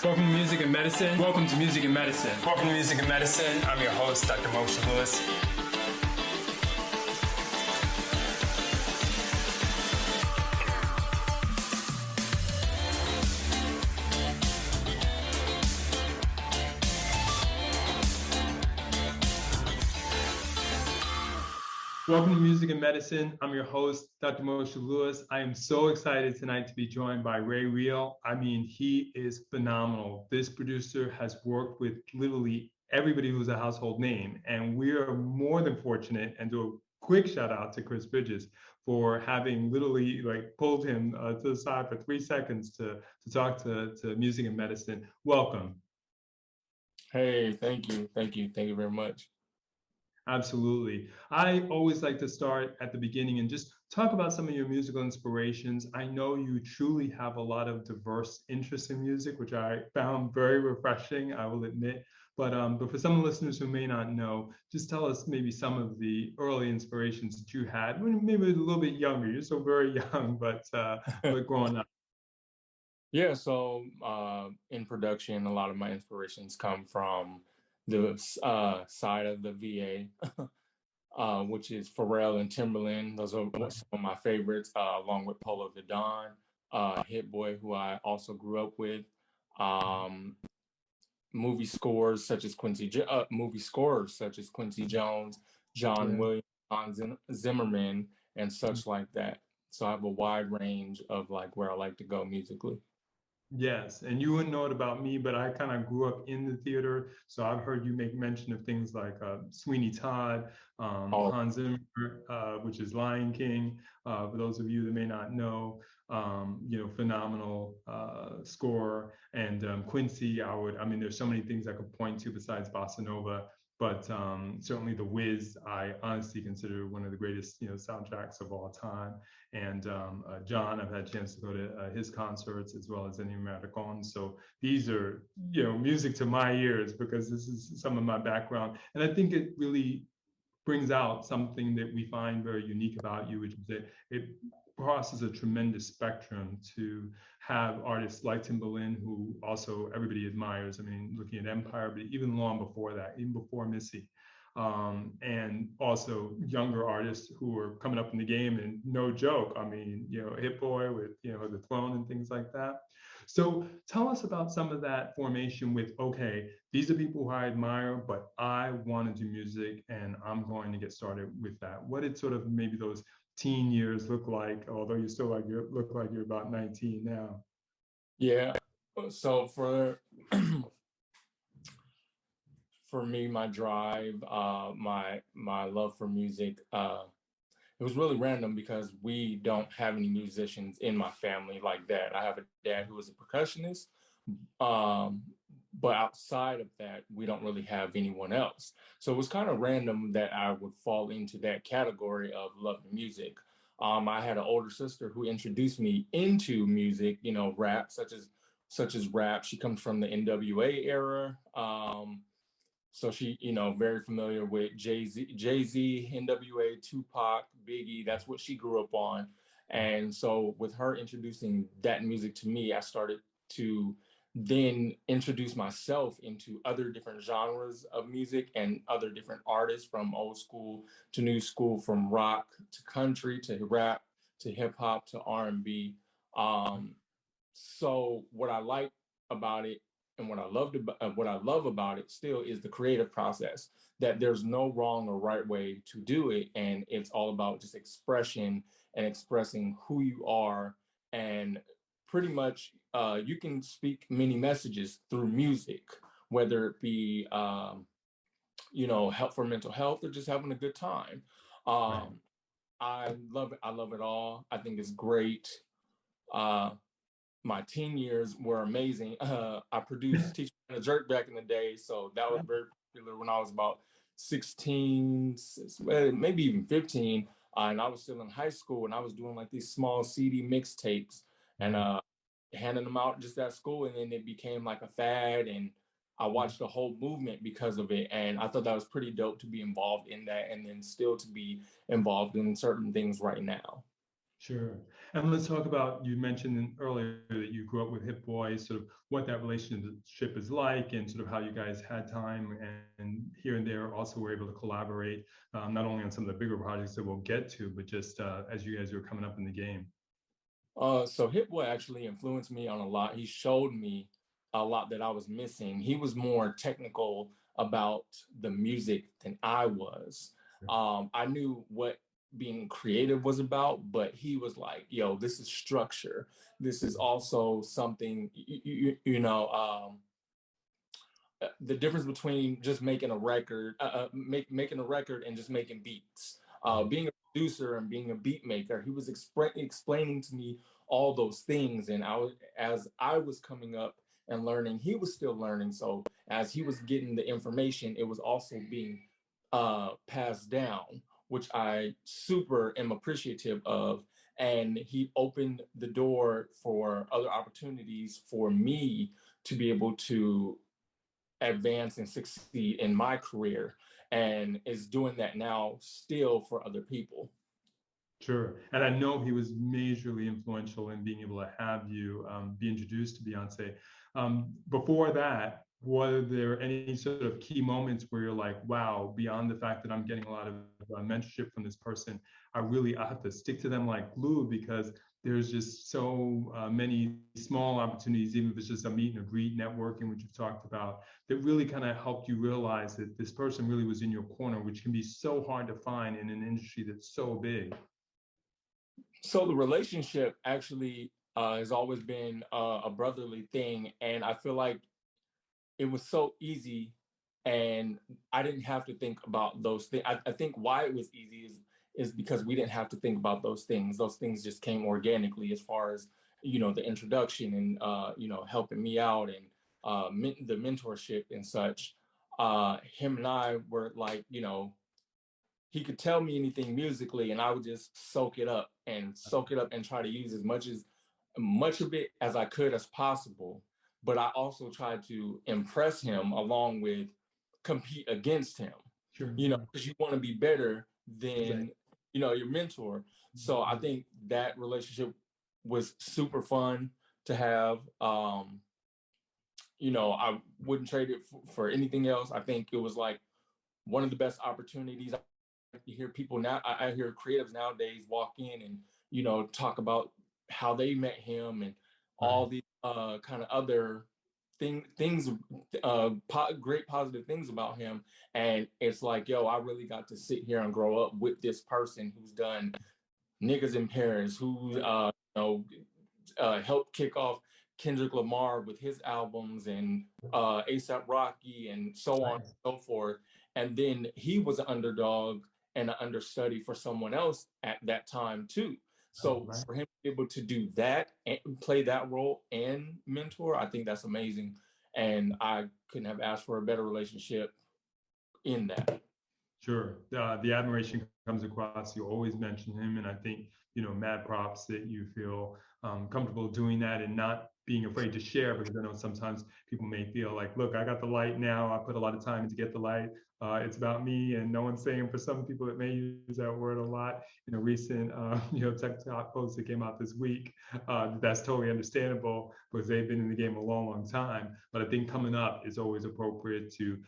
Welcome to Music and Medicine. Welcome to Music and Medicine. Welcome to Music and Medicine. I'm your host, Dr. Moshe Lewis. Welcome to Music and Medicine. I'm your host, Dr. Moshe Lewis. I am so excited tonight to be joined by Rey Reel. I mean, he is phenomenal. This producer has worked with literally everybody who's a household name, and we are more than fortunate, and do a quick shout out to Chris Bridges for having literally pulled him to the side for 3 seconds to talk to Music and Medicine. Welcome. Hey, thank you very much. Absolutely. I always like to start at the beginning and just talk about some of your musical inspirations. I know you truly have a lot of diverse interests in music, which I found very refreshing, I will admit. But for some listeners who may not know, just tell us maybe some of the early inspirations that you had when maybe a little bit younger. You're still very young, but growing up. Yeah, so in production, a lot of my inspirations come from the side of the VA, which is Pharrell and Timberland. Those are some of my favorites, along with Polo the Don, Hit Boy, who I also grew up with. Movie scores such as Quincy Jones, John Williams, Hans Zimmerman, and such like that. So I have a wide range of where I like to go musically. Yes, and you wouldn't know it about me, but I kind of grew up in the theater, so I've heard you make mention of things like Sweeney Todd, Hans Zimmer, which is Lion King. For those of you that may not know, phenomenal score, and Quincy. There's so many things I could point to besides Bossa Nova. But certainly The Wiz, I honestly consider one of the greatest, soundtracks of all time. And John, I've had a chance to go to his concerts as well as Ennio Morricone. So these are, music to my ears because this is some of my background. And I think it really brings out something that we find very unique about you, which is that it crosses a tremendous spectrum to have artists like Timbaland, who also everybody admires. I mean, looking at Empire, but even long before that, even before Missy, and also younger artists who are coming up in the game, and no joke. I mean, Hit Boy with The Throne and things like that. So tell us about some of that formation with, okay, these are people who I admire, but I want to do music and I'm going to get started with that. What did sort of maybe those teen years look like, although you still look like you're about 19 now? Yeah, so for me, my drive, my love for music, it was really random because we don't have any musicians in my family like that. I have a dad who is a percussionist, but outside of that, we don't really have anyone else. So it was kind of random that I would fall into that category of loving music. I had an older sister who introduced me into music, rap, such as rap. She comes from the NWA era. So she, very familiar with Jay-Z, NWA, Tupac, Biggie. That's what she grew up on. And so with her introducing that music to me, I started to then introduce myself into other different genres of music and other different artists, from old school to new school, from rock to country to rap to hip hop to R&B. So what I like about it, and what I love about it still, is the creative process, that there's no wrong or right way to do it. And it's all about just expression and expressing who you are. And pretty much you can speak many messages through music, whether it be, help for mental health or just having a good time. Right. I love it. I love it all. I think it's great. My teen years were amazing. I produced Teacher and a Jerk back in the day, so that was very popular when I was about 16, maybe even 15, and I was still in high school, and I was doing these small CD mixtapes and handing them out just at school, and then it became like a fad, and I watched the whole movement because of it, and I thought that was pretty dope to be involved in that, and then still to be involved in certain things right now. Sure. And let's talk about, you mentioned earlier that you grew up with Hit Boy, sort of what that relationship is like and sort of how you guys had time and here and there also were able to collaborate, not only on some of the bigger projects that we'll get to, but just as you guys were coming up in the game. So Hit Boy actually influenced me on a lot. He showed me a lot that I was missing. He was more technical about the music than I was. I knew what being creative was about, but he was like, yo, this is structure. This is also something, the difference between just making a record, making a record and just making beats. Being a producer and being a beat maker, he was explaining to me all those things. And as I was coming up and learning, he was still learning. So as he was getting the information, it was also being passed down, which I super am appreciative of. And he opened the door for other opportunities for me to be able to advance and succeed in my career, and is doing that now still for other people. Sure. And I know he was majorly influential in being able to have you be introduced to Beyonce. Before that, were there any sort of key moments where you're like, wow, beyond the fact that I'm getting a lot of mentorship from this person, I have to stick to them like glue because there's just so many small opportunities, even if it's just a meet and a greet, networking, which you've talked about, that really kind of helped you realize that this person really was in your corner, which can be so hard to find in an industry that's so big. So the relationship actually has always been a brotherly thing, and I feel like it was so easy, and I didn't have to think about those things. I think why it was easy is because we didn't have to think about those things. Those things just came organically, as far as the introduction and helping me out and the mentorship and such. Him and I were like, he could tell me anything musically, and I would just soak it up and try to use as much of it as I could as possible. But I also tried to impress him along with compete against him. Sure. Because you want to be better than your mentor. So I think that relationship was super fun to have. I wouldn't trade it for anything else. I think it was like one of the best opportunities. You hear people now, I hear creatives nowadays walk in and talk about how they met him and all these kind of other things, great positive things about him. And it's like, yo, I really got to sit here and grow up with this person who's done Niggas in Paris, who helped kick off Kendrick Lamar with his albums and ASAP Rocky and so on and so forth. And then he was an underdog and an understudy for someone else at that time too. So for him to be able to do that and play that role and mentor, I think that's amazing. And I couldn't have asked for a better relationship in that. Sure. The admiration comes across. You always mention him. And I think, mad props that you feel comfortable doing that and not being afraid to share, because I know sometimes people may feel like, look, I got the light now. I put a lot of time to get the light. It's about me, and no one's saying. For some people that may use that word a lot in a recent TikTok post that came out this week, that's totally understandable because they've been in the game a long time. But I think coming up is always appropriate to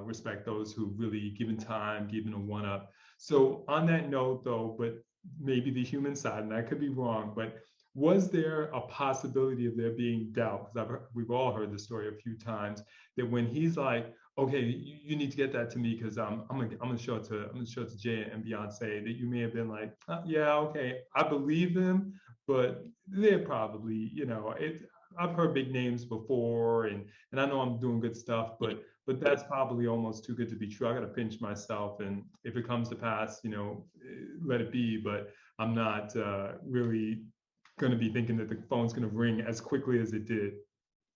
respect those who really given time, given a one up. So on that note though, but maybe the human side, and I could be wrong, but was there a possibility of there being doubt? Because we've all heard the story a few times that when he's like, okay, you need to get that to me because I'm gonna show it to Jay and Beyonce, that you may have been like, yeah, okay, I believe them, but they're probably, I've heard big names before, and I know I'm doing good stuff, but that's probably almost too good to be true. I got to pinch myself, and if it comes to pass, let it be. But I'm not really going to be thinking that the phone's going to ring as quickly as it did.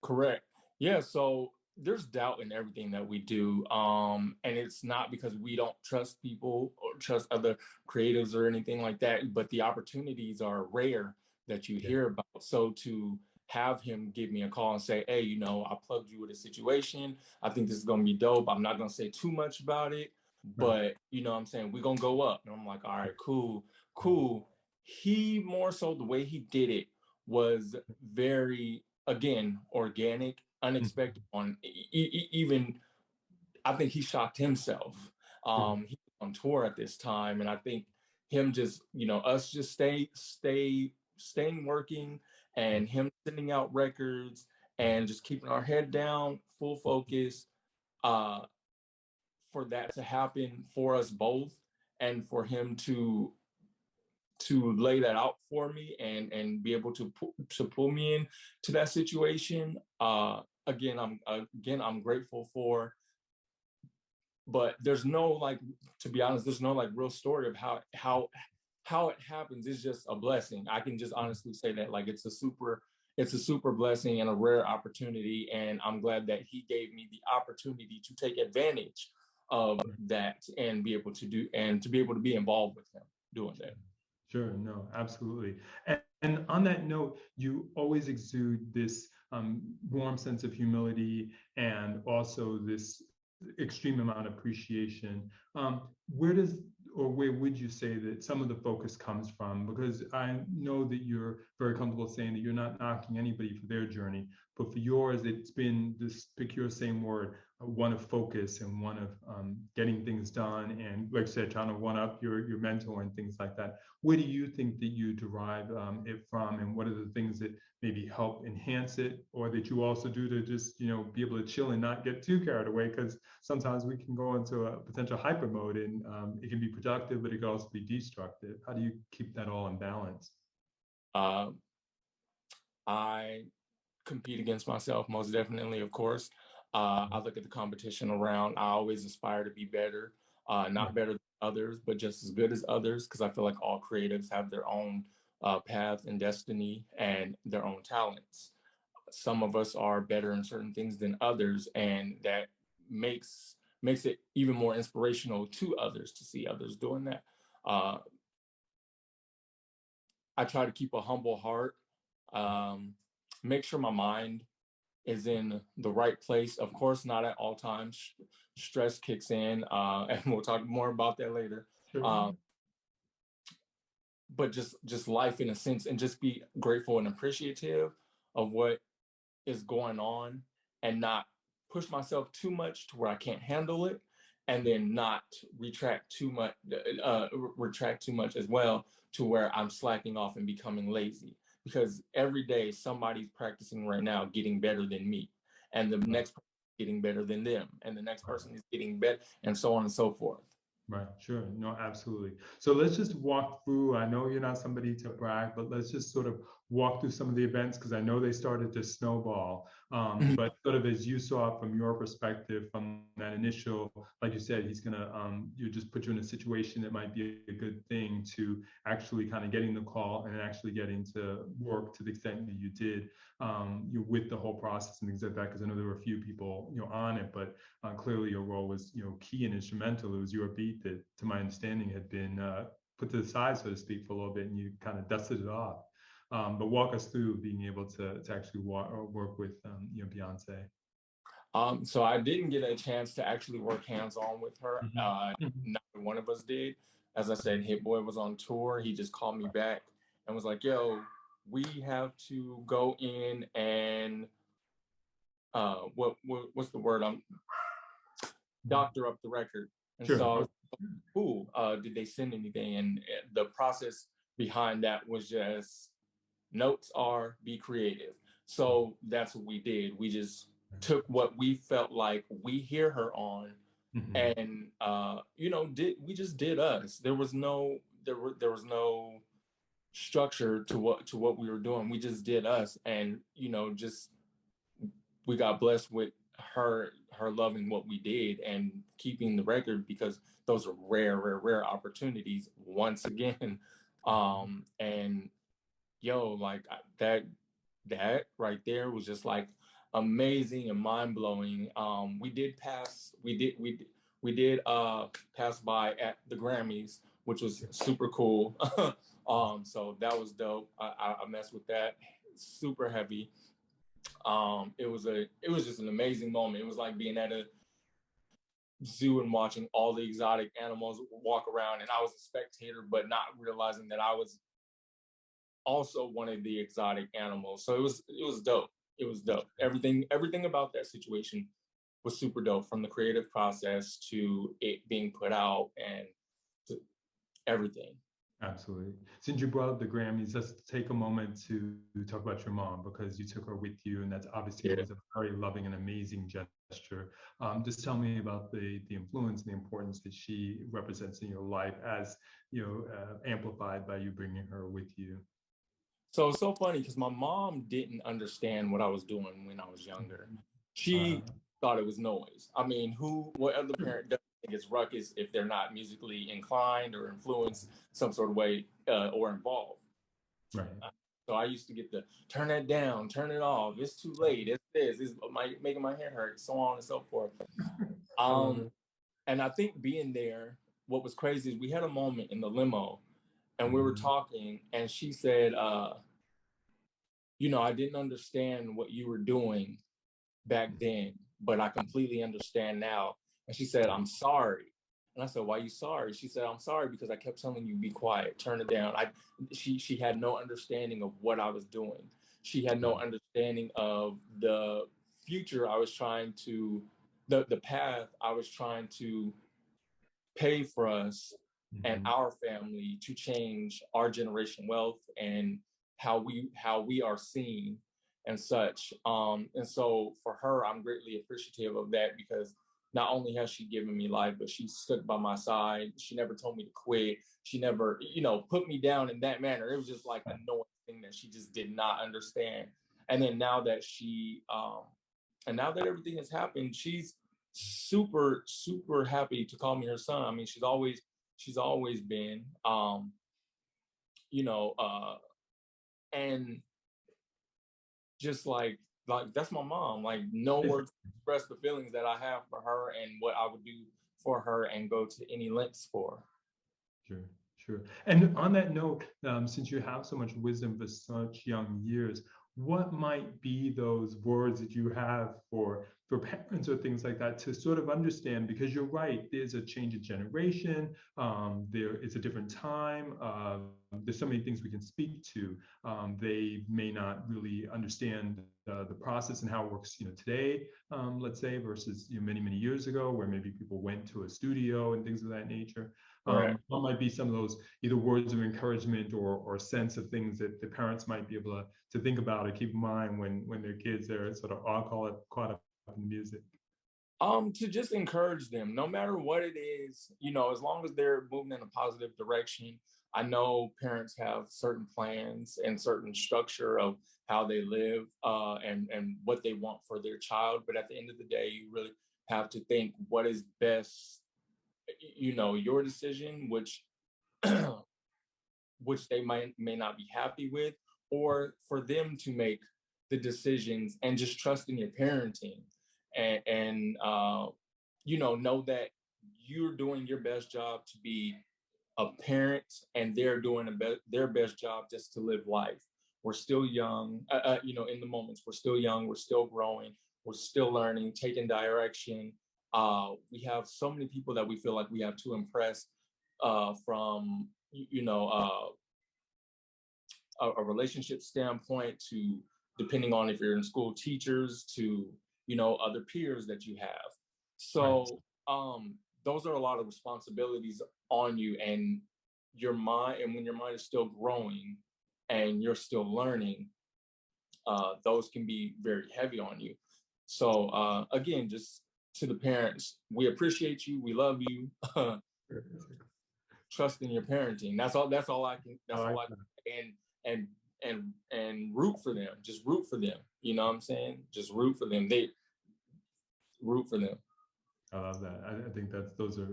Correct. Yeah. So there's doubt in everything that we do. And it's not because we don't trust people or trust other creatives or anything like that, but the opportunities are rare that you hear about. So to have him give me a call and say, hey, I plugged you with a situation. I think this is going to be dope. I'm not going to say too much about it, but what I'm saying, we're going to go up. And I'm like, all right, cool. he more so the way he did it was very, again, organic, unexpected. On even, I think he shocked himself. He was on tour at this time, and I think him just, us just staying working, and him sending out records and just keeping our head down, full focus, for that to happen for us both, and for him to lay that out for me and be able to pull me in to that situation. Again, I'm grateful for. But there's no, like, to be honest, there's no like real story of how it happens. It's just a blessing. I can just honestly say that, like, it's a super blessing and a rare opportunity, and I'm glad that he gave me the opportunity to take advantage of that and be able to be involved with him doing that. Sure, no, absolutely. And on that note, you always exude this warm sense of humility and also this extreme amount of appreciation. Where would you say that some of the focus comes from? Because I know that you're very comfortable saying that you're not knocking anybody for their journey, but for yours, it's been this, pick your same word, one of focus and one of getting things done. And like I said, trying to one up your mentor and things like that. Where do you think that you derive it from? And what are the things that maybe help enhance it, or that you also do to just, be able to chill and not get too carried away? Because sometimes we can go into a potential hyper mode, and it can be productive, but it can also be destructive. How do you keep that all in balance? I compete against myself, most definitely, of course. I look at the competition around. I always aspire to be better, not better than others, but just as good as others, because I feel like all creatives have their own path and destiny and their own talents. Some of us are better in certain things than others, and that makes it even more inspirational to others to see others doing that. I try to keep a humble heart, make sure my mind is in the right place. Of course, not at all times. Stress kicks in, and we'll talk more about that later. Sure. But just life in a sense, and just be grateful and appreciative of what is going on, and not push myself too much to where I can't handle it, and then not retract too much as well, to where I'm slacking off and becoming lazy. Because every day somebody's practicing right now getting better than me, and the next person is getting better than them, and the next person is getting better, and so on and so forth. Right, sure. No, absolutely. So let's just walk through. I know you're not somebody to brag, but let's just sort of walk through some of the events, because I know they started to snowball. But sort of as you saw it from your perspective, from that initial, like you said, he's gonna you just put you in a situation that might be a good thing, to actually kind of getting the call and actually getting to work to the extent that you did, you with the whole process and things like that. Because I know there were a few people on it, but clearly your role was key and instrumental. It was your beat that, to my understanding, had been put to the side, so to speak, for a little bit, and you kind of dusted it off. But walk us through being able to actually work with Beyonce. So I didn't get a chance to actually work hands-on with her. Mm-hmm. Neither one of us did. As I said, Hit Boy was on tour. He just called me back and was like, "Yo, we have to go in and what's the word? Doctor up the record." And Sure. so, cool. Did they send anything? And the process behind that was just, notes are, be creative. So that's what we did. We just took what we felt like we hear her on, and we just did us. There was no structure to what we were doing. We just did us, and just we got blessed with her loving what we did and keeping the record, because those are rare opportunities once again. And like that right there was just like amazing and mind-blowing. We did pass by at the Grammys, which was super cool. So that was dope. I messed with that. Super heavy. It was just an amazing moment. It was like being at a zoo and watching all the exotic animals walk around, and I was a spectator, but not realizing that I was also wanted the exotic animals. So it was dope. It was dope. Everything about that situation was super dope, from the creative process to it being put out and to everything. Absolutely. Since you brought up the Grammys, let's take a moment to talk about your mom, because you took her with you, and that's obviously Yeah. was a very loving and amazing gesture. Just tell me about the influence and the importance that she represents in your life, as amplified by you bringing her with you. So it's so funny because my mom didn't understand what I was doing when I was younger. She thought it was noise. I mean, what other parent doesn't think it's ruckus if they're not musically inclined or influenced some sort of way or involved? Right. So I used to get the turn that down, turn it off. It's too late. It's making my hair hurt, so on and so forth. And I think being there, what was crazy is we had a moment in the limo, and we were talking, and she said, I didn't understand what you were doing back then, but I completely understand now. And she said, I'm sorry. And I said, why are you sorry? She said, I'm sorry because I kept telling you, be quiet, turn it down. She had no understanding of what I was doing. She had no understanding of the future I was trying to, the path I was trying to pay for us and our family to change our generation wealth and how we are seen and such. And so for her, I'm greatly appreciative of that, because not only has she given me life, but she stood by my side. She never told me to quit. She never, put me down in that manner. It was just like a knowing thing that she just did not understand. And then now that now that everything has happened, she's super, super happy to call me her son. I mean, she's always been, and just like that's my mom. Like, no words to express the feelings that I have for her and what I would do for her and go to any lengths for. Sure. And on that note, since you have so much wisdom for such young years, what might be those words that you have for parents or things like that to sort of understand? Because you're right, there's a change in generation. There is a different time. There's so many things we can speak to. They may not really understand the process and how it works, today, let's say, versus many years ago, where maybe people went to a studio and things of that nature. What might be some of those either words of encouragement or sense of things that the parents might be able to think about or keep in mind when their kids are sort of, I'll call it, caught up in the music? To just encourage them, no matter what it is, as long as they're moving in a positive direction. I know parents have certain plans and certain structure of how they live and what they want for their child. But at the end of the day, you really have to think what is best, your decision, which they may not be happy with, or for them to make the decisions and just trust in your parenting and know that you're doing your best job to be a parent and they're doing their best job just to live life. We're still young, in the moments, we're still young, we're still growing, we're still learning, taking direction. We have so many people that we feel like we have to impress from, a relationship standpoint to, depending on if you're in school, teachers to, other peers that you have. So those are a lot of responsibilities on you, and your mind, and when your mind is still growing and you're still learning, those can be very heavy on you. So again, just to the parents, we appreciate you, we love you. Trust in your parenting. That's all I can. That's all I can. And root for them. Just root for them. You know what I'm saying? Just root for them. They root for them. I love that. I think those are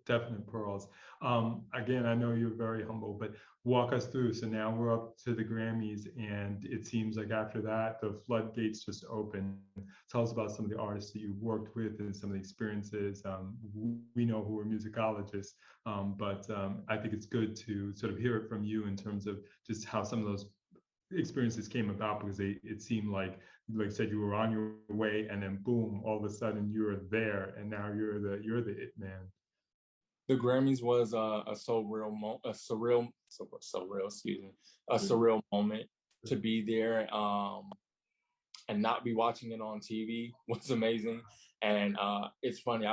definite pearls. Again, I know you're very humble, but walk us through. So now we're up to the Grammys, and it seems like after that, the floodgates just open. Tell us about some of the artists that you worked with and some of the experiences. We know who are musicologists, but I think it's good to sort of hear it from you in terms of just how some of those experiences came about, because it seemed like you said, you were on your way and then boom, all of a sudden you're there, and now you're the it man. The Grammys was a surreal moment to be there and not be watching it on TV was amazing. And it's funny,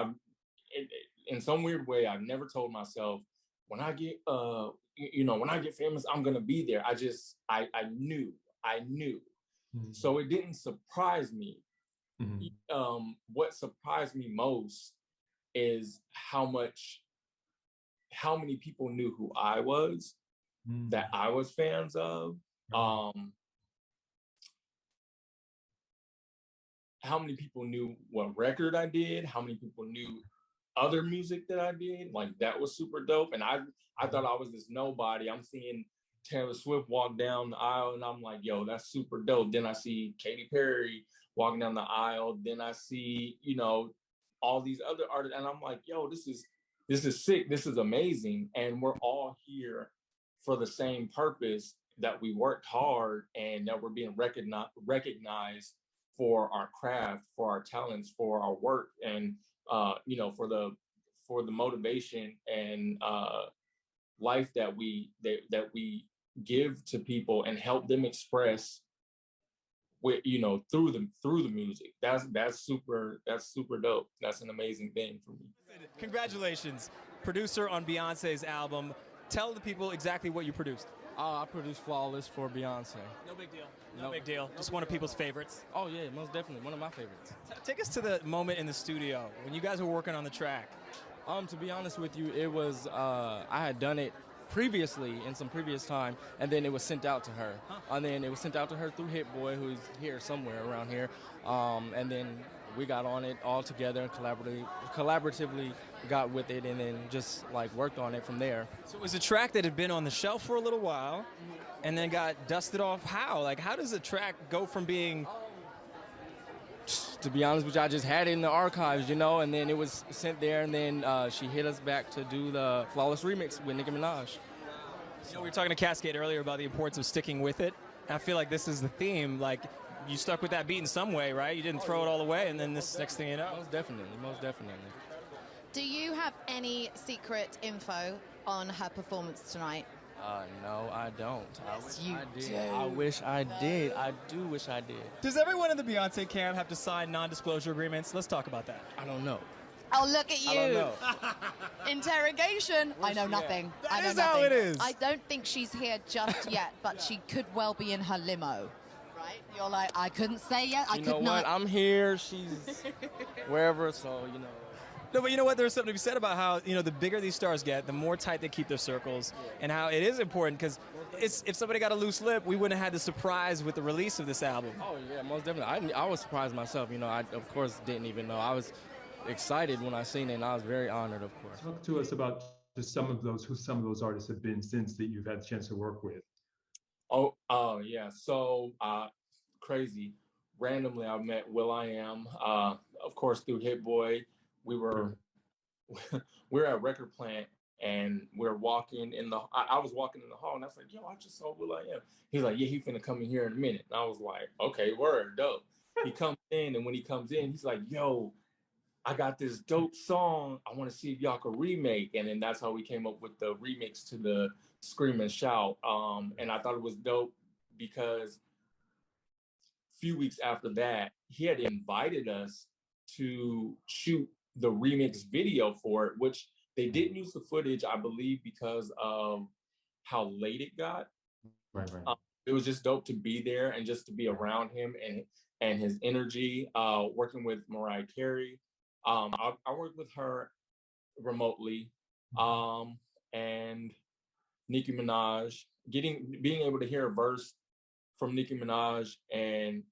in some weird way, I've never told myself when I get when I get famous, I'm gonna be there. I knew. Mm-hmm. So it didn't surprise me. Mm-hmm. What surprised me most is how many people knew who I was, that I was fans of. How many people knew what record I did, how many people knew other music that I did. Like, that was super dope. And I thought I was this nobody. I'm seeing Taylor Swift walk down the aisle and I'm like, yo, that's super dope. Then I see Katy Perry walking down the aisle. Then I see, all these other artists. And I'm like, yo, this is sick. This is amazing. And we're all here for the same purpose, that we worked hard and that we're being recognized for our craft, for our talents, for our work, and for the motivation and life that we give to people and help them express with through the music. That's super dope. That's an amazing thing for me. Congratulations, producer on Beyonce's album. Tell the people exactly what you produced. I produced Flawless for Beyonce. No big deal. No big deal. Just one of people's favorites. Oh, yeah, most definitely. One of my favorites. Take us to the moment in the studio when you guys were working on the track. To be honest with you, it was, I had done it previously in some previous time, and then it was sent out to her. And then it was sent out to her through Hit Boy, who's here somewhere around here. And then we got on it all together and collaboratively got with it, and then just like worked on it from there. So it was a track that had been on the shelf for a little while and then got dusted off. How does a track go from being... To be honest with you, I just had it in the archives, and then it was sent there, and then she hit us back to do the Flawless remix with Nicki Minaj. We were talking to Cascade earlier about the importance of sticking with it. I feel like this is the theme. Like, you stuck with that beat in some way, right? You didn't throw it all away, and then this next thing you know. Most definitely. Do you have any secret info on her performance tonight? No, I don't. Yes, you do. I wish I did. I do wish I did. Does everyone in the Beyonce camp have to sign non-disclosure agreements? Let's talk about that. I don't know. Oh, look at you. I don't know. Interrogation. I know nothing. That is how it is. I don't think she's here just yet, but she could well be in her limo. Right? You're like, I couldn't say yet. I could not. You know what? I'm here. She's wherever, so, No, but you know what? There's something to be said about how, the bigger these stars get, the more tight they keep their circles, and how it is important, because if somebody got a loose lip, we wouldn't have had the surprise with the release of this album. Oh, yeah, most definitely. I was surprised myself. I, of course, didn't even know. I was excited when I seen it, and I was very honored, of course. Talk to us about just some of those artists have been since that you've had the chance to work with. Oh, yeah. So, crazy. Randomly, I met will.i.am, of course, through Hit Boy. We were at Record Plant, and we're walking in the. I was walking in the hall, and I was like, "Yo, I just saw will.i.am." He's like, "Yeah, he finna come in here in a minute." And I was like, "Okay, word, dope." He comes in, and when he comes in, he's like, "Yo, I got this dope song. I want to see if y'all can remake." And then that's how we came up with the remix to the Scream and Shout. And I thought it was dope because a few weeks after that, he had invited us to shoot the remix video for it, which they didn't use the footage, I believe, because of how late it got. Right. It was just dope to be there and just to be around him and his energy. Working with Mariah Carey, I worked with her remotely, and Nicki Minaj. Being able to hear a verse from Nicki Minaj and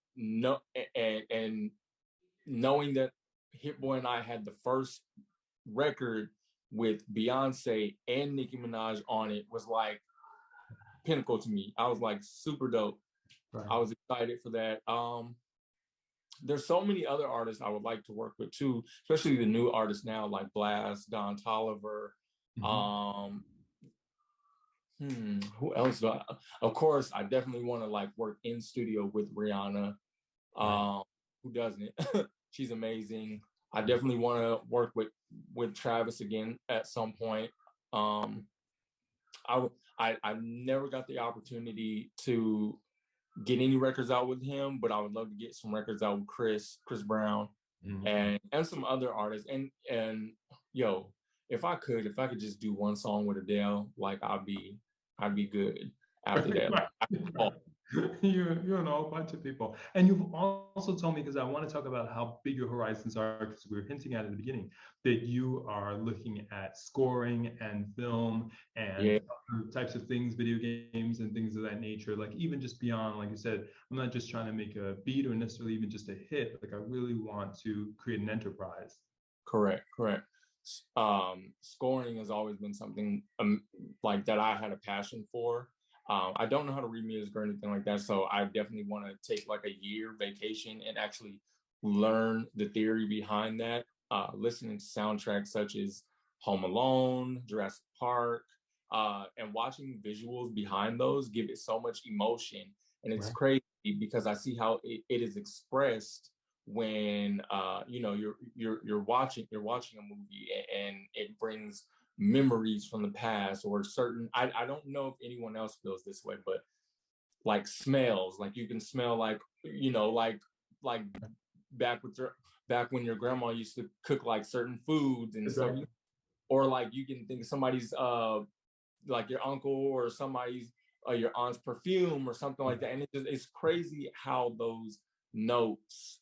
knowing that Hit Boy and I had the first record with Beyonce and Nicki Minaj on it was like pinnacle to me. I was like super dope. Right. I was excited for that. There's so many other artists I would like to work with too, especially the new artists now like Blast, Don Toliver. Who else do I? Of course, I definitely want to like work in studio with Rihanna. Who doesn't? She's amazing. I definitely want to work with Travis again at some point. I never got the opportunity to get any records out with him, but I would love to get some records out with Chris Brown, and some other artists. And yo, if I could just do one song with Adele, like I'd be good after that. You know a bunch of people, and you've also told me, because I want to talk about how big your horizons are, because we were hinting at it at the beginning, that you are looking at scoring and film and other types of things, video games and things of that nature. Like even just beyond, like you said, I'm not just trying to make a beat or necessarily even just a hit. Like I really want to create an enterprise. Correct. Scoring has always been something like that I had a passion for. I don't know how to read music or anything like that, so I definitely want to take like a year vacation and actually learn the theory behind that. Listening to soundtracks such as Home Alone, Jurassic Park, and watching visuals behind those give it so much emotion. And it's crazy because I see how it is expressed when you're watching a movie and it brings memories from the past or certain, I don't know if anyone else feels this way, but like smells, like you can smell like back when your grandma used to cook like certain foods and stuff, or like you can think of somebody's like your uncle or somebody's your aunt's perfume or something like that, and it's crazy how those notes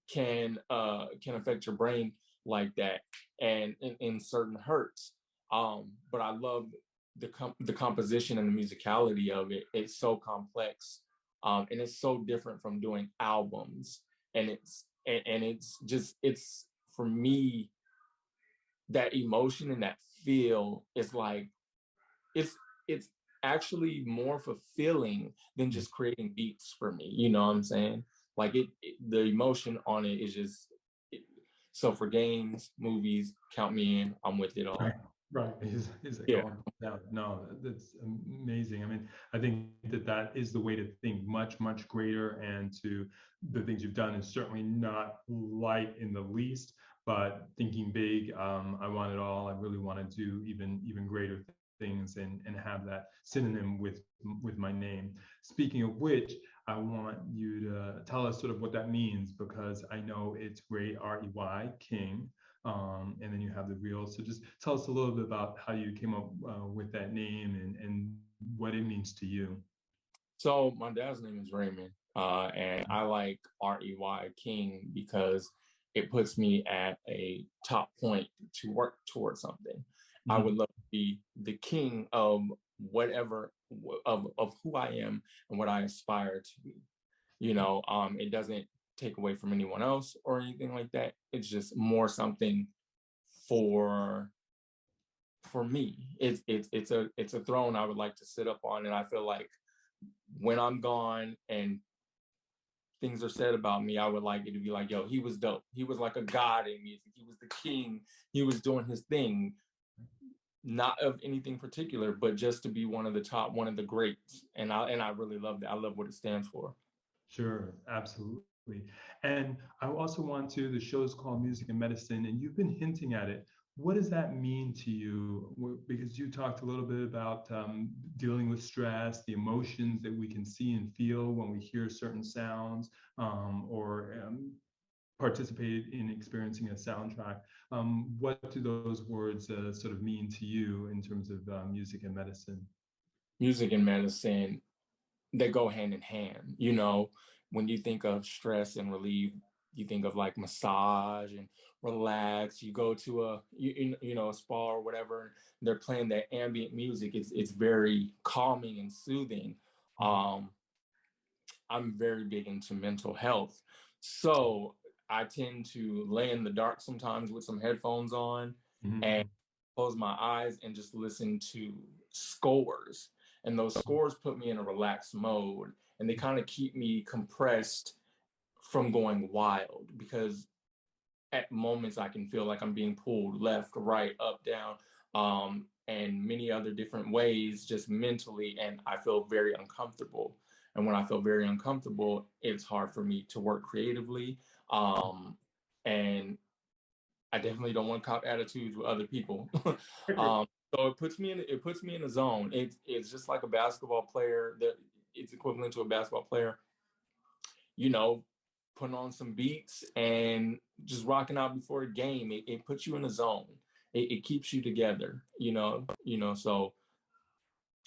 can affect your brain like that, and in certain hertz. But I love the composition and the musicality of it. It's so complex, and it's so different from doing albums. And it's for me, that emotion and that feel is like it's actually more fulfilling than just creating beats for me. You know what I'm saying? Like the emotion on it is just. So for games, movies, count me in. I'm with it all. Right. He's like, no, that's amazing. I mean, I think that is the way to think much, much greater. And to the things you've done is certainly not light in the least, but thinking big. I want it all. I really want to do even greater things and have that synonym with my name. Speaking of which, I want you to tell us sort of what that means, because I know it's Rey, R-E-Y, King, and then you have the Reel. So just tell us a little bit about how you came up with that name and what it means to you. So my dad's name is Raymond, and I like R-E-Y, King, because it puts me at a top point to work towards something. I would love to be the king of whatever, of who I am and what I aspire to be. You know, it doesn't take away from anyone else or anything like that. It's just more something for me. It's a throne I would like to sit up on, and I feel like when I'm gone and things are said about me, I would like it to be like, yo, he was dope. He was like a god in music. He was the king. He was doing his thing. Not of anything particular, but just to be one of the top, one of the greats. And I really love that. I love what it stands for. Sure, absolutely. And I also want to, the show is called Music and Medicine, and you've been hinting at it. What does that mean to you? Because you talked a little bit about dealing with stress, the emotions that we can see and feel when we hear certain sounds, or participated in experiencing a soundtrack. What do those words sort of mean to you in terms of music and medicine? Music and medicine, they go hand in hand. You know, when you think of stress and relief, you think of like massage and relax. You go to a spa or whatever, they're playing that ambient music. It's very calming and soothing. I'm very big into mental health, so I tend to lay in the dark sometimes with some headphones on and close my eyes and just listen to scores. And those scores put me in a relaxed mode, and they kind of keep me compressed from going wild, because at moments I can feel like I'm being pulled left, right, up, down, and many other different ways just mentally, and I feel very uncomfortable. And when I feel very uncomfortable, it's hard for me to work creatively. and I definitely don't want cop attitudes with other people. So it puts me in a zone. It's just like a basketball player that it's equivalent to a basketball player, you know, putting on some beats and just rocking out before a game. It puts you in a zone. It keeps you together, so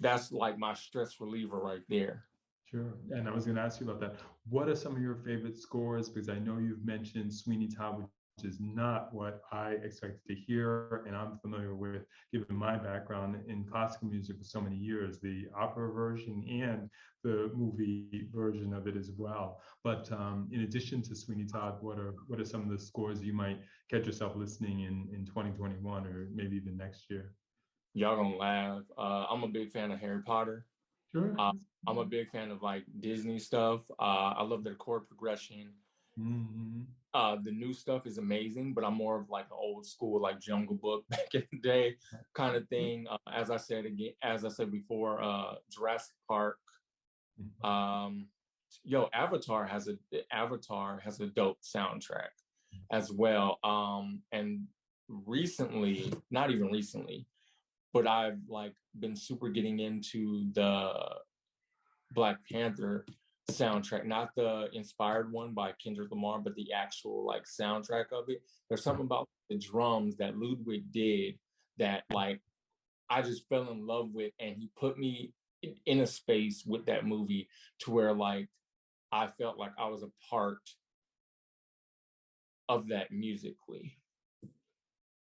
that's like my stress reliever right there. Sure. And I was going to ask you about that. What are some of your favorite scores? Because I know you've mentioned Sweeney Todd, which is not what I expected to hear. And I'm familiar with, given my background in classical music for so many years, the opera version and the movie version of it as well. But in addition to Sweeney Todd, what are some of the scores you might catch yourself listening in 2021 or maybe even next year? Y'all gonna laugh. I'm a big fan of Harry Potter. Sure. I'm a big fan of like Disney stuff. I love their chord progression. Mm-hmm. The new stuff is amazing, but I'm more of like an old school, like Jungle Book back in the day kind of thing. As I said before, Jurassic Park. Avatar has a dope soundtrack as well. And recently, not even recently, but I've like been super getting into the Black Panther soundtrack, not the inspired one by Kendrick Lamar, but the actual like soundtrack of it. There's something about the drums that Ludwig did that like I just fell in love with, and he put me in a space with that movie to where like I felt like I was a part of that musically.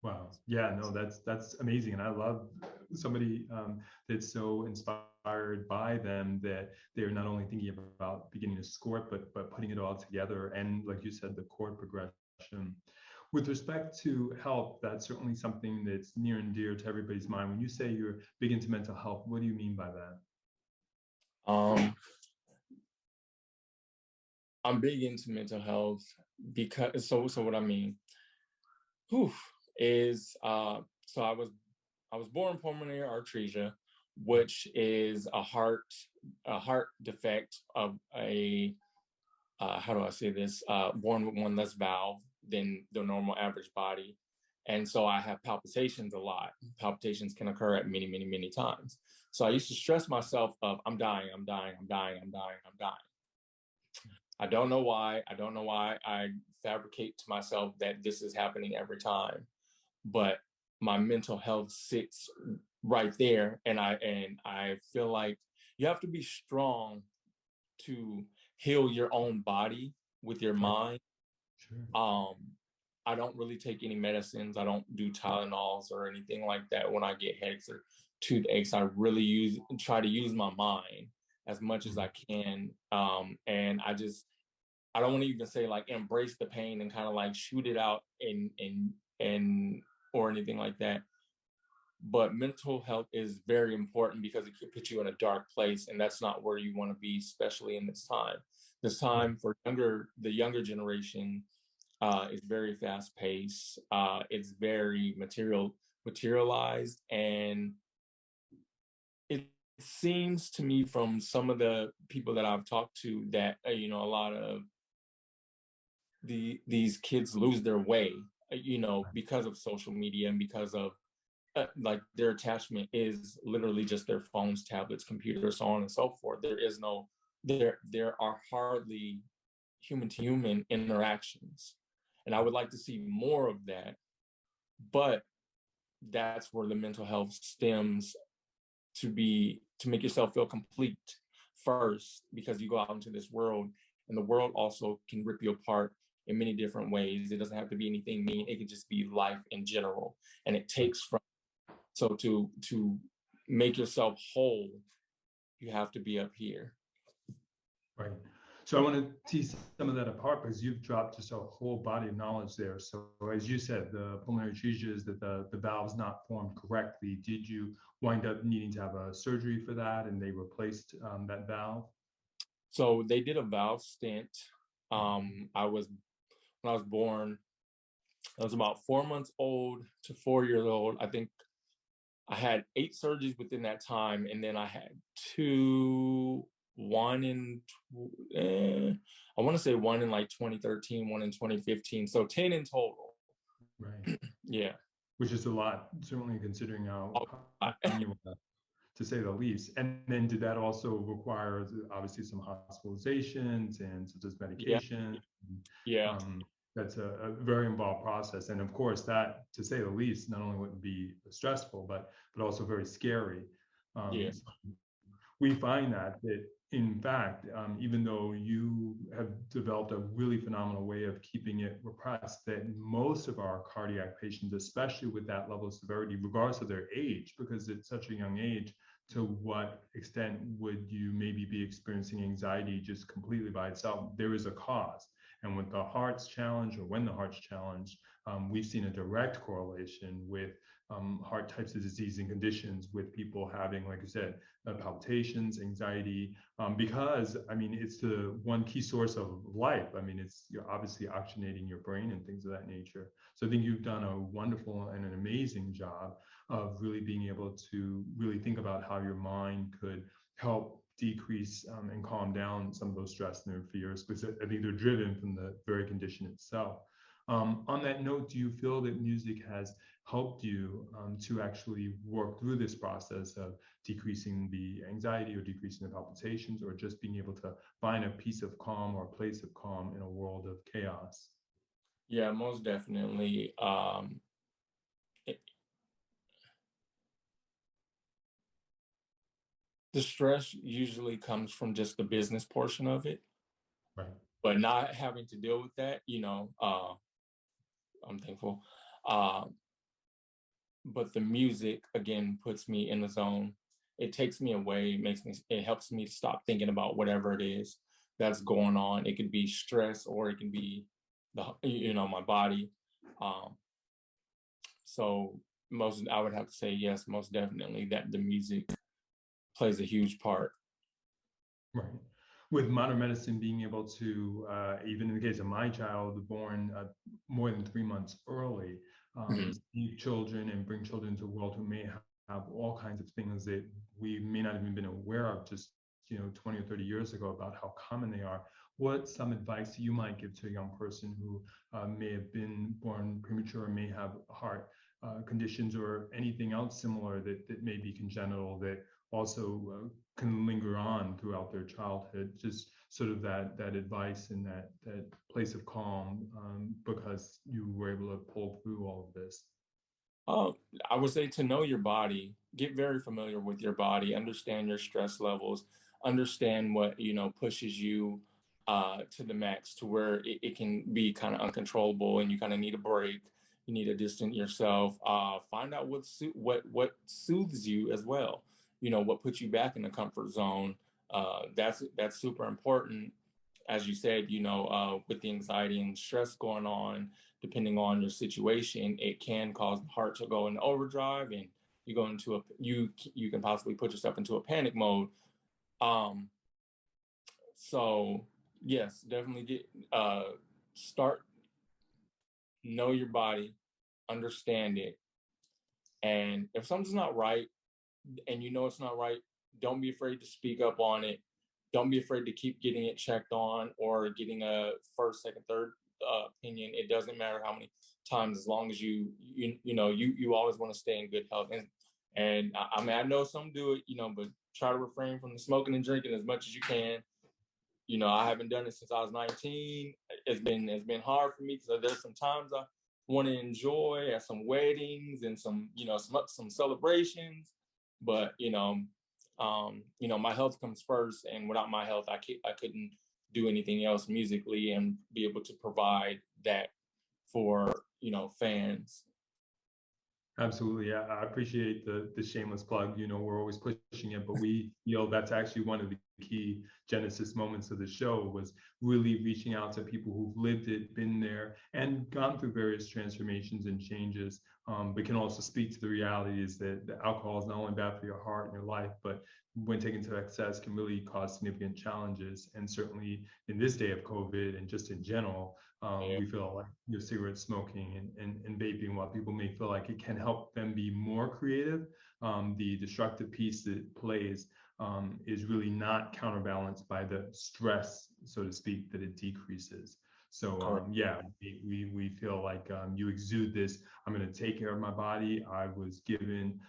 Wow. Yeah, no, that's amazing. And I love somebody that's so inspired by them that they're not only thinking about beginning to score it, but putting it all together. And like you said, the chord progression. With respect to health, that's certainly something that's near and dear to everybody's mind. When you say you're big into mental health, what do you mean by that? I'm big into mental health because so what I mean is so I was born pulmonary arteria, which is a heart defect of a how do I say this? Born with one less valve than the normal average body. And so I have palpitations a lot. Palpitations can occur at many, many, many times. So I used to stress myself of I'm dying. I don't know why. I fabricate to myself that this is happening every time. But my mental health sits right there. And I feel like you have to be strong to heal your own body with your mind. Sure. I don't really take any medicines. I don't do Tylenols or anything like that when I get headaches or toothaches. I really try to use my mind as much as I can. And I don't want to even say like embrace the pain and kind of like shoot it out and or anything like that. But mental health is very important because it could put you in a dark place, and that's not where you want to be, especially in this time. This time for the younger generation is very fast paced. It's very materialized, and it seems to me from some of the people that I've talked to that a lot of these kids lose their way, because of social media and because of like their attachment is literally just their phones, tablets, computers, so on and so forth. There are hardly human to human interactions, and I would like to see more of that. But that's where the mental health stems to make yourself feel complete first, because you go out into this world and the world also can rip you apart in many different ways. It doesn't have to be anything mean. It could just be life in general. And it takes from, so to make yourself whole, you have to be up here. Right. So I want to tease some of that apart because you've dropped just a whole body of knowledge there. So as you said, the pulmonary atresia is that the valve's not formed correctly. Did you wind up needing to have a surgery for that, and they replaced that valve? So they did a valve stent. When I was born, I was about 4 months old to 4 years old. I think I had 8 surgeries within that time, and then I had 2 one in, I want to say one in like 2013, one in 2015. So 10 in total. Right. Yeah. Which is a lot, certainly considering how Oh, you were, to say the least. And then did that also require obviously some hospitalizations and such as medication? Yeah. That's a very involved process. And of course, that, to say the least, not only would be stressful, but also very scary. Yeah. So we find that in fact, even though you have developed a really phenomenal way of keeping it repressed, that most of our cardiac patients, especially with that level of severity, regardless of their age, because it's such a young age, to what extent would you maybe be experiencing anxiety just completely by itself? There is a cause. And with the heart's challenge, or when the heart's challenged, we've seen a direct correlation with heart types of disease and conditions, with people having, like I said, palpitations, anxiety, because I mean, it's the one key source of life. I mean, you're obviously oxygenating your brain and things of that nature. So I think you've done a wonderful and an amazing job of really being able to really think about how your mind could help decrease and calm down some of those stress and their fears, because I think they're driven from the very condition itself. On that note, do you feel that music has helped you to actually work through this process of decreasing the anxiety or decreasing the palpitations, or just being able to find a piece of calm or a place of calm in a world of chaos? Yeah, most definitely. The stress usually comes from just the business portion of it, Right. but not having to deal with that, I'm thankful. But the music, again, puts me in the zone. It takes me away, it helps me to stop thinking about whatever it is that's going on. It could be stress, or it can be my body. So I would have to say yes, most definitely, that the music plays a huge part. Right. With modern medicine being able to, even in the case of my child, born more than 3 months early, see children and bring children into the world who may have all kinds of things that we may not have even been aware of just 20 or 30 years ago, about how common they are. What's some advice you might give to a young person who may have been born premature, or may have heart conditions or anything else similar that may be congenital, that also can linger on throughout their childhood? Just sort of that advice and that place of calm, because you were able to pull through all of this. I would say to know your body, get very familiar with your body, understand your stress levels, understand what pushes you to the max, to where it can be kind of uncontrollable, and you kind of need a break. You need to distance yourself. Find out what soothes you as well. What puts you back in the comfort zone. That's super important. As you said, with the anxiety and stress going on, depending on your situation, it can cause the heart to go into overdrive, and you go into you can possibly put yourself into a panic mode. So yes, definitely know your body, understand it, and if something's not right, and it's not right, don't be afraid to speak up on it. Don't be afraid to keep getting it checked on, or getting a first, second, third opinion. It doesn't matter how many times, as long as you always want to stay in good health. And I mean, I know some do it, but try to refrain from the smoking and drinking as much as you can. I haven't done it since I was 19. It's been hard for me, because there's some times I want to enjoy at some weddings and some celebrations, but my health comes first, and without my health, I couldn't do anything else musically and be able to provide that for fans. Absolutely. I appreciate the shameless plug. We're always pushing it, but we feel that's actually one of the key genesis moments of the show, was really reaching out to people who've lived it, been there, and gone through various transformations and changes, but can also speak to the reality is that the alcohol is not only bad for your heart and your life, but when taken to excess can really cause significant challenges. And certainly in this day of COVID, and just in general, we feel like cigarette smoking and vaping, while people may feel like it can help them be more creative, the destructive piece that it plays is really not counterbalanced by the stress, so to speak, that it decreases. So yeah, we feel like you exude this. I'm going to take care of my body. I was given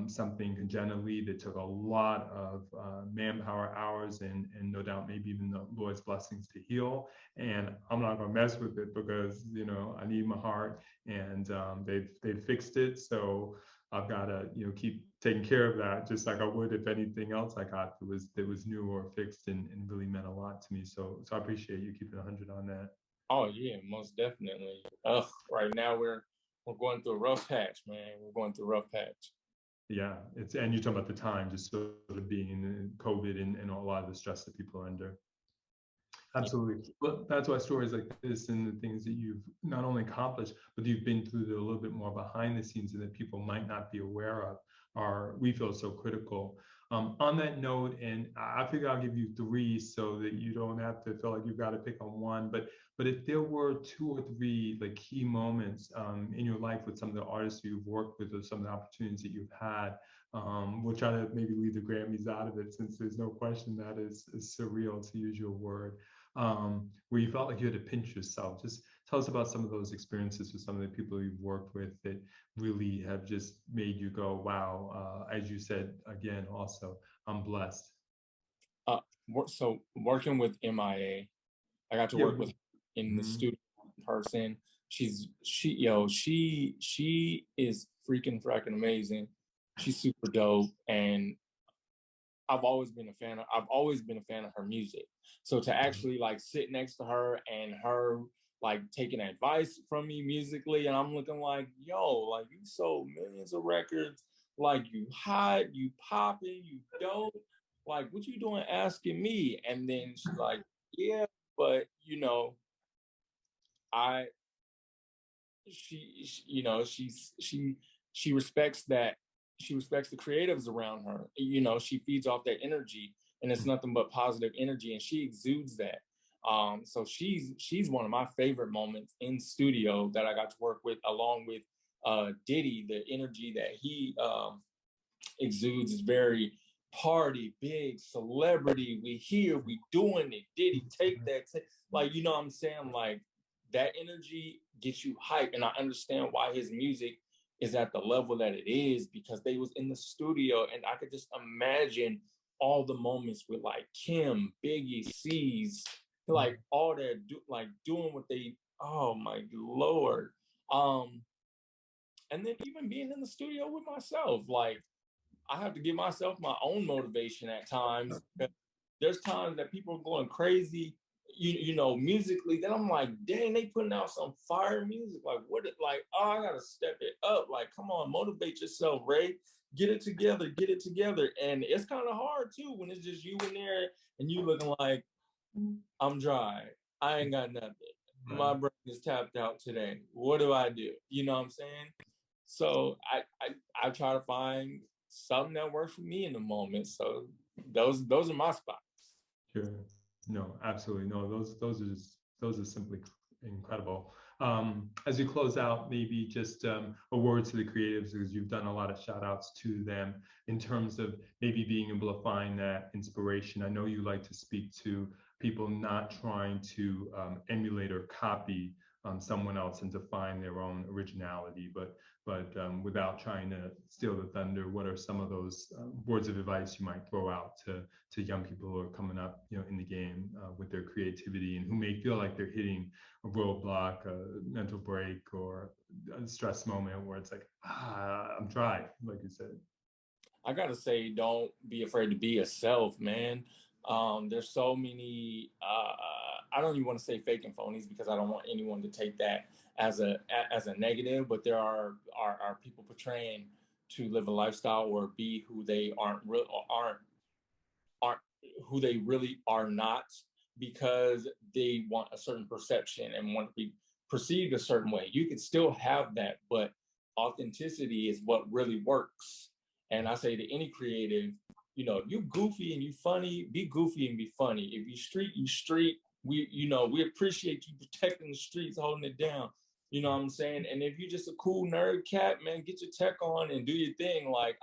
something congenitally that took a lot of manpower hours and no doubt maybe even the Lord's blessings to heal. And I'm not going to mess with it because I need my heart, and they've fixed it. So I've got to keep taking care of that, just like I would if anything else I got that was new or fixed and really meant a lot to me. So I appreciate you keeping 100 on that. Oh yeah, most definitely. Right now we're going through a rough patch, man. We're going through a rough patch. Yeah, and you're talking about the time, just sort of being in COVID and a lot of the stress that people are under. Absolutely. Well, that's why stories like this and the things that you've not only accomplished, but you've been through a little bit more behind the scenes and that people might not be aware of we feel so critical. On that note, and I figure I'll give you 3 so that you don't have to feel like you've got to pick on one, but if there were 2 or 3 like key moments in your life with some of the artists you've worked with or some of the opportunities that you've had, we'll try to maybe leave the Grammys out of it since there's no question that is surreal, to use your word, where you felt like you had to pinch yourself. Just tell us about some of those experiences with some of the people you've worked with that really have just made you go, wow, as you said, again, also, I'm blessed. So working with MIA, I got to work with in the studio in person. She is freaking amazing. She's super dope, and I've always been a fan of her music. So to actually like sit next to her and her like taking advice from me musically, and I'm looking like, yo, like you sold millions of records, like you hot, you popping, you dope, like what you doing asking me? And then she's like, yeah, but she respects that. She respects the creatives around her. She feeds off that energy, and it's nothing but positive energy, and she exudes that. So she's one of my favorite moments in studio that I got to work with, along with Diddy. The energy that he exudes is very party, big celebrity. We here, we doing it. Diddy, take that. Like, what I'm saying? Like, that energy gets you hype, and I understand why his music is at the level that it is, because they was in the studio, and I could just imagine all the moments with like Kim, Biggie, C's, like all that, doing what they. Oh my Lord! And then even being in the studio with myself, like I have to give myself my own motivation at times. There's times that people are going crazy, musically, then I'm like, dang, they putting out some fire music. Like, I gotta step it up. Like, come on, motivate yourself, Ray. Get it together. And it's kind of hard too when it's just you in there and you looking like, I'm dry. I ain't got nothing. Right. My brain is tapped out today. What do I do? You know what I'm saying? So I try to find something that works for me in the moment. So those are my spots. Sure. No, absolutely. No, those are simply incredible. As we close out, maybe just a word to the creatives, because you've done a lot of shout outs to them in terms of maybe being able to find that inspiration. I know you like to speak to people not trying to emulate or copy someone else and to find their own originality, but without trying to steal the thunder. What are some of those words of advice you might throw out to young people who are coming up, in the game with their creativity and who may feel like they're hitting a roadblock, a mental break, or a stress moment where it's like, I'm dry, like you said? I gotta say, don't be afraid to be yourself, man. There's so many. I don't even want to say fake and phonies, because I don't want anyone to take that as a negative. But there are people portraying to live a lifestyle or be who they aren't who they really are not, because they want a certain perception and want to be perceived a certain way. You can still have that, but authenticity is what really works. And I say to any creative, if you goofy and you funny, be goofy and be funny. If you street, you street. We appreciate you protecting the streets, holding it down. You know what I'm saying? And if you're just a cool nerd cat, man, get your tech on and do your thing. Like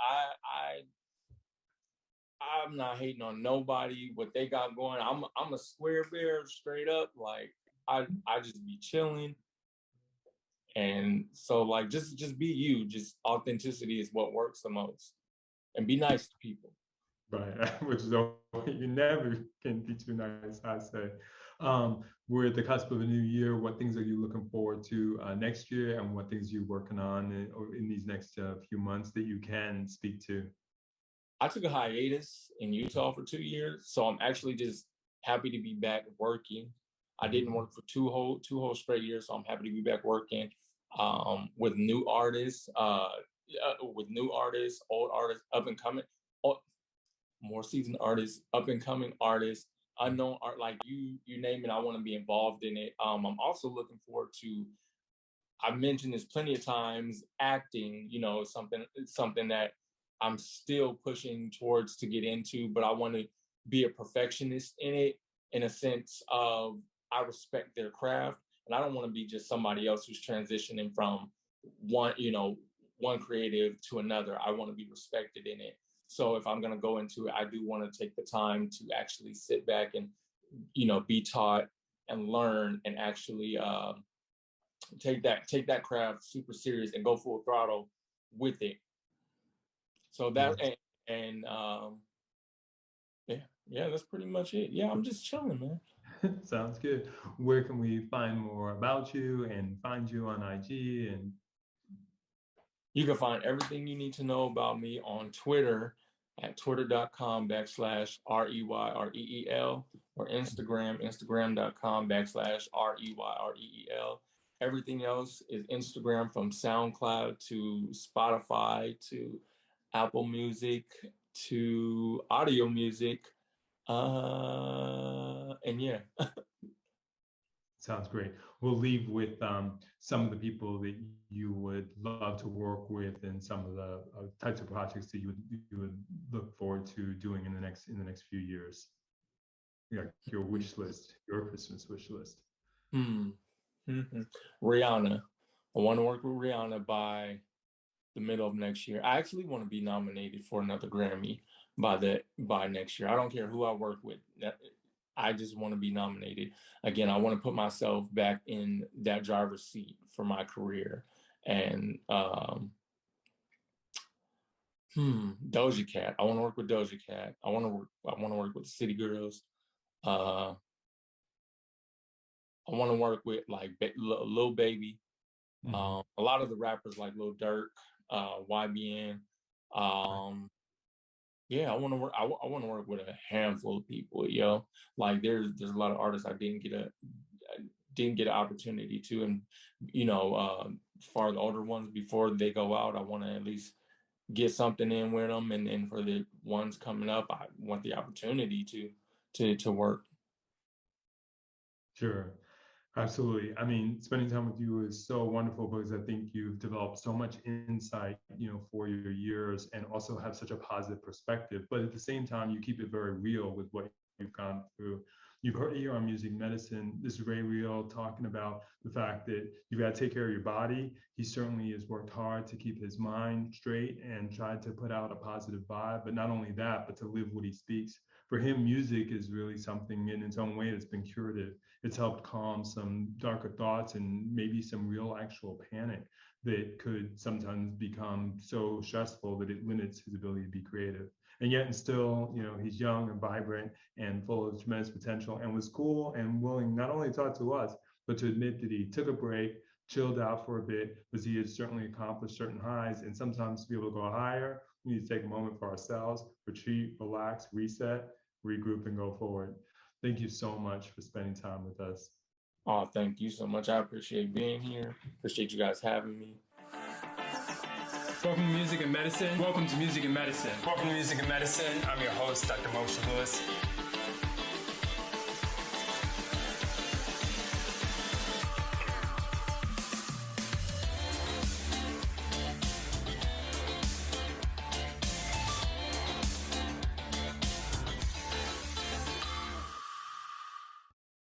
I'm not hating on nobody, what they got going. I'm a square bear straight up. Like I just be chilling. And so like just be you. Just authenticity is what works the most. And be nice to people. Right, which is you never can be too nice, I say. We're at the cusp of a new year. What things are you looking forward to next year, and what things are you working on in these next few months that you can speak to? I took a hiatus in Utah for 2 years, so I'm actually just happy to be back working. I didn't work for two whole straight years, so I'm happy to be back working with new artists, old artists, up and coming, more seasoned artists, up and coming artists, unknown art, like you name it. I want to be involved in it. I'm also looking forward to. I've mentioned this plenty of times. Acting, something that I'm still pushing towards to get into, but I want to be a perfectionist in it, in a sense of I respect their craft, and I don't want to be just somebody else who's transitioning from one creative to another. I want to be respected in it. So if I'm going to go into it, I do want to take the time to actually sit back and, be taught and learn and actually take that craft super serious and go full throttle with it. So that yeah, that's pretty much it. Yeah, I'm just chilling, man. Sounds good. Where can we find more about you and find you on IG? And you can find everything you need to know about me on Twitter at twitter.com/REYREEL or Instagram.com/REYREEL. Everything else is Instagram, from SoundCloud to Spotify to Apple Music to Audio Music. And yeah. Sounds great. We'll leave with some of the people that you would love to work with, and some of the types of projects that you would look forward to doing in the next few years. Yeah, your wish list, your Christmas wish list. Rihanna. I want to work with Rihanna by the middle of next year. I actually want to be nominated for another Grammy by next year. I don't care who I work with. I just want to be nominated. Again, I want to put myself back in that driver's seat for my career. And Doja Cat. I want to work with Doja Cat. I want to work with the City Girls. I want to work with like Lil Baby. A lot of the rappers like Lil Durk, YBN. Yeah, I want to work. I want to work with a handful of people, yo. Like there's a lot of artists I didn't get an opportunity to, and for the older ones before they go out, I want to at least get something in with them, and for the ones coming up, I want the opportunity to work. Sure. Absolutely. I mean, spending time with you is so wonderful, because I think you've developed so much insight, for your years, and also have such a positive perspective. But at the same time, you keep it very real with what you've gone through. You've heard here on Music Medicine, this is Rey Reel talking about the fact that you've got to take care of your body. He certainly has worked hard to keep his mind straight and tried to put out a positive vibe. But not only that, but to live what he speaks. For him, music is really something in its own way that's been curative. It's helped calm some darker thoughts and maybe some real actual panic that could sometimes become so stressful that it limits his ability to be creative. And yet, and still, he's young and vibrant and full of tremendous potential, and was cool and willing not only to talk to us, but to admit that he took a break, chilled out for a bit, because he had certainly accomplished certain highs. And sometimes to be able to go higher, we need to take a moment for ourselves, retreat, relax, reset, regroup, and go forward. Thank you so much for spending time with us. Oh, thank you so much. I appreciate being here. Appreciate you guys having me. Welcome to Music and Medicine. Welcome to Music and Medicine. Welcome to Music and Medicine. I'm your host, Dr. Moshe Lewis.